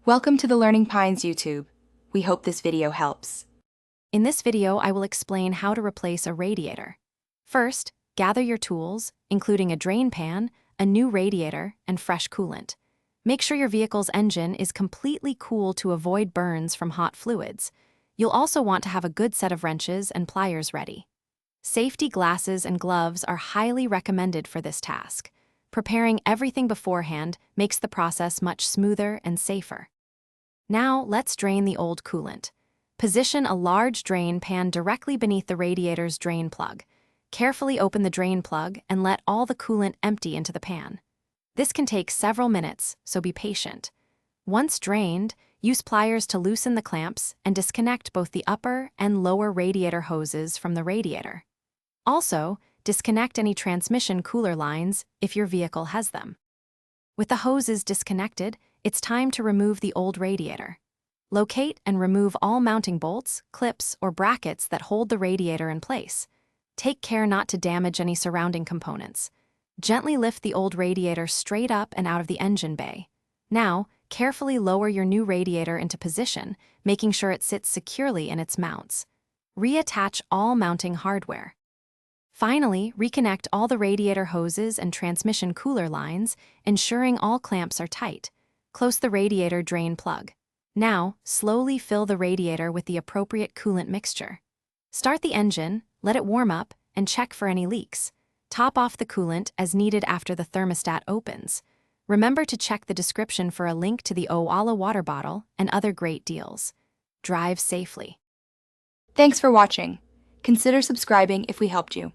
Welcome to the Learning Pines YouTube. We hope this video helps. In this video, I will explain how to replace a radiator. First, gather your tools, including a drain pan, a new radiator, and fresh coolant. Make sure your vehicle's engine is completely cool to avoid burns from hot fluids. You'll also want to have a good set of wrenches and pliers ready. Safety glasses and gloves are highly recommended for this task. Preparing everything beforehand makes the process much smoother and safer. Now, let's drain the old coolant. Position a large drain pan directly beneath the radiator's drain plug. Carefully open the drain plug and let all the coolant empty into the pan. This can take several minutes, so be patient. Once drained, use pliers to loosen the clamps and disconnect both the upper and lower radiator hoses from the radiator. Also, disconnect any transmission cooler lines if your vehicle has them. With the hoses disconnected, it's time to remove the old radiator. Locate and remove all mounting bolts, clips, or brackets that hold the radiator in place. Take care not to damage any surrounding components. Gently lift the old radiator straight up and out of the engine bay. Now, carefully lower your new radiator into position, making sure it sits securely in its mounts. Reattach all mounting hardware. Finally, reconnect all the radiator hoses and transmission cooler lines, ensuring all clamps are tight. Close the radiator drain plug. Now, slowly fill the radiator with the appropriate coolant mixture. Start the engine, let it warm up, and check for any leaks. Top off the coolant as needed after the thermostat opens. Remember to check the description for a link to the Owala water bottle and other great deals. Drive safely. Thanks for watching. Consider subscribing if we helped you.